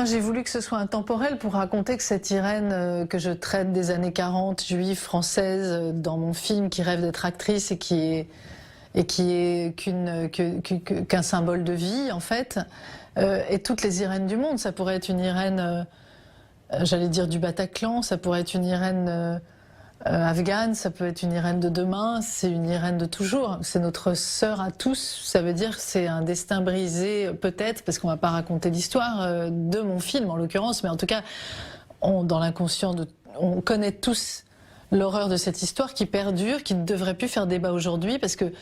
J'ai voulu que ce soit intemporel pour raconter que cette Irène que je traite des années 40, juive, française, dans mon film, qui rêve d'être actrice et qui est qu'un symbole de vie, en fait, et toutes les Irènes du monde. Ça pourrait être une Irène, j'allais dire du Bataclan, ça pourrait être une Irène afghane, ça peut être une Irène de demain, c'est une Irène de toujours. C'est notre sœur à tous. Ça veut dire que c'est un destin brisé, peut-être, parce qu'on va pas raconter l'histoire de mon film, en l'occurrence, mais en tout cas, dans l'inconscient, on connaît tous l'horreur de cette histoire qui perdure, qui ne devrait plus faire débat aujourd'hui, parce que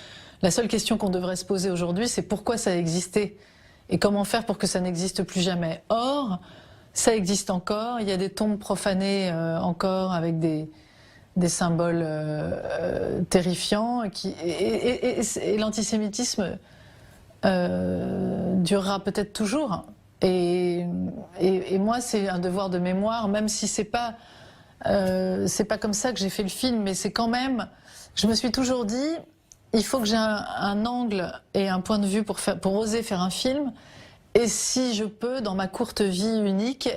la seule question qu'on devrait se poser aujourd'hui, c'est pourquoi ça a existé et comment faire pour que ça n'existe plus jamais. Or, ça existe encore, il y a des tombes profanées encore avec des symboles terrifiants, et l'antisémitisme durera peut-être toujours. Et moi, c'est un devoir de mémoire, même si c'est pas comme ça que j'ai fait le film, mais c'est quand même. Je me suis toujours dit, il faut que j'ai un angle et un point de vue pour oser faire un film. Et si je peux, dans ma courte vie unique,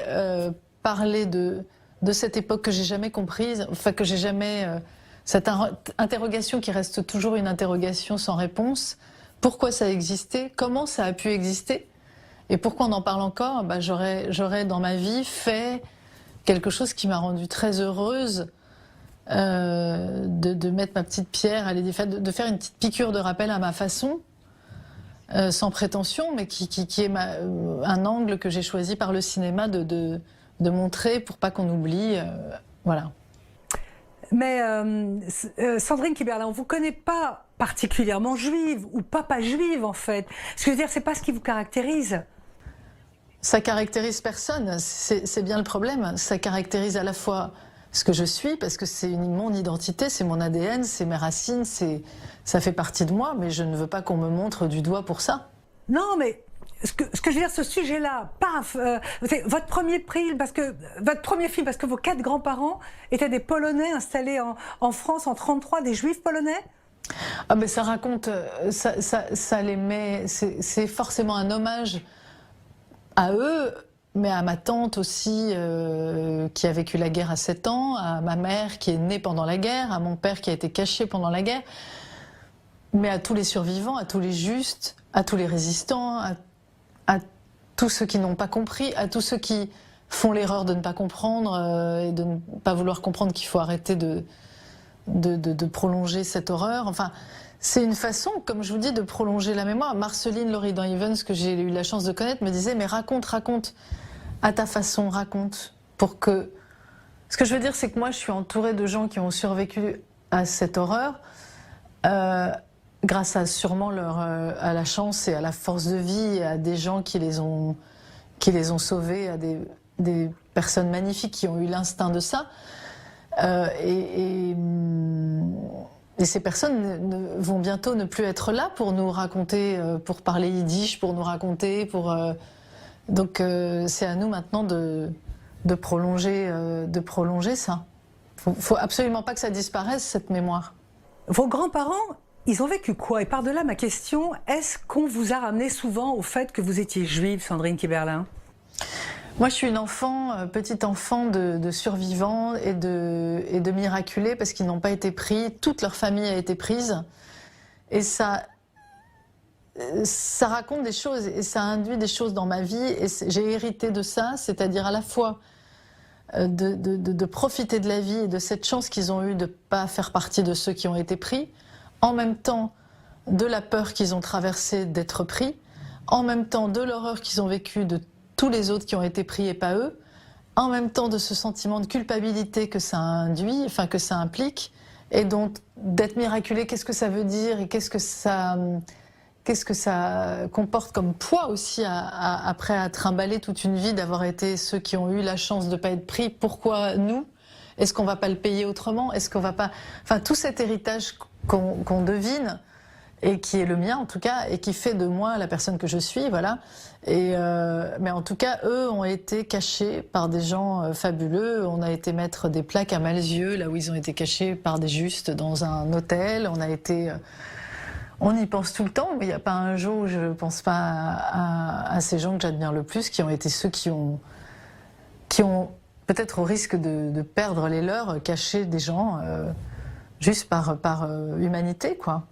parler de cette époque que j'ai jamais comprise, enfin que j'ai jamais cette interrogation qui reste toujours une interrogation sans réponse. Pourquoi ça a existé? Comment ça a pu exister? Et pourquoi on en parle encore? J'aurais dans ma vie fait quelque chose qui m'a rendue très heureuse de mettre ma petite pierre, de faire une petite piqûre de rappel à ma façon, sans prétention, mais qui est un angle que j'ai choisi par le cinéma de montrer pour pas qu'on oublie, voilà. Mais Sandrine Kiberlin, on vous connaît pas particulièrement juive ou pas juive en fait. Ce que je veux dire, c'est pas ce qui vous caractérise. Ça caractérise personne, c'est bien le problème. Ça caractérise à la fois ce que je suis, parce que c'est mon identité, c'est mon ADN, c'est mes racines, ça fait partie de moi, mais je ne veux pas qu'on me montre du doigt pour ça. Non, mais ce que je veux dire, ce sujet-là, paf, c'est votre premier film, parce que vos 4 grands-parents étaient des Polonais installés en France en 1933, des Juifs polonais. Ah mais ça raconte, ça les met, c'est forcément un hommage à eux, mais à ma tante aussi, qui a vécu la guerre à 7 ans, à ma mère qui est née pendant la guerre, à mon père qui a été caché pendant la guerre, mais à tous les survivants, à tous les justes, à tous les résistants, à tous ceux qui n'ont pas compris, à tous ceux qui font l'erreur de ne pas comprendre et de ne pas vouloir comprendre qu'il faut arrêter de prolonger cette horreur. Enfin, c'est une façon, comme je vous dis, de prolonger la mémoire. Marceline Loridan-Ivens, que j'ai eu la chance de connaître, me disait « mais raconte à ta façon, raconte ». Pour que... Ce que je veux dire, c'est que moi, je suis entourée de gens qui ont survécu à cette horreur, grâce à sûrement à la chance et à la force de vie, et à des gens qui les ont sauvés, à des personnes magnifiques qui ont eu l'instinct de ça. Et ces personnes vont bientôt ne plus être là pour nous raconter, pour parler yiddish, pour nous raconter, donc c'est à nous maintenant de prolonger ça. Faut absolument pas que ça disparaisse, cette mémoire. Vos grands-parents, ils ont vécu quoi? Et par-delà ma question, est-ce qu'on vous a ramené souvent au fait que vous étiez juive, Sandrine Kiberlin? Moi, je suis une petite enfant de survivants et de miraculés parce qu'ils n'ont pas été pris. Toute leur famille a été prise. Et ça raconte des choses et ça induit des choses dans ma vie. Et j'ai hérité de ça, c'est-à-dire à la fois de profiter de la vie et de cette chance qu'ils ont eue de ne pas faire partie de ceux qui ont été pris, en même temps de la peur qu'ils ont traversée d'être pris, en même temps de l'horreur qu'ils ont vécue de tous les autres qui ont été pris et pas eux, en même temps de ce sentiment de culpabilité que ça induit, enfin que ça implique, et donc d'être miraculé, qu'est-ce que ça veut dire et qu'est-ce que ça comporte comme poids aussi après à trimballer toute une vie, d'avoir été ceux qui ont eu la chance de ne pas être pris. Pourquoi nous? Est-ce qu'on ne va pas le payer autrement? Est-ce qu'on va pas... Enfin, tout cet héritage qu'on devine, et qui est le mien en tout cas, et qui fait de moi la personne que je suis, voilà. Mais en tout cas, eux ont été cachés par des gens fabuleux. On a été mettre des plaques à Malzieu, là où ils ont été cachés par des justes dans un hôtel. On y pense tout le temps, mais il n'y a pas un jour où je ne pense pas à ces gens que j'admire le plus, qui ont été ceux qui ont peut-être au risque de perdre les leurs, caché des gens juste par humanité, quoi.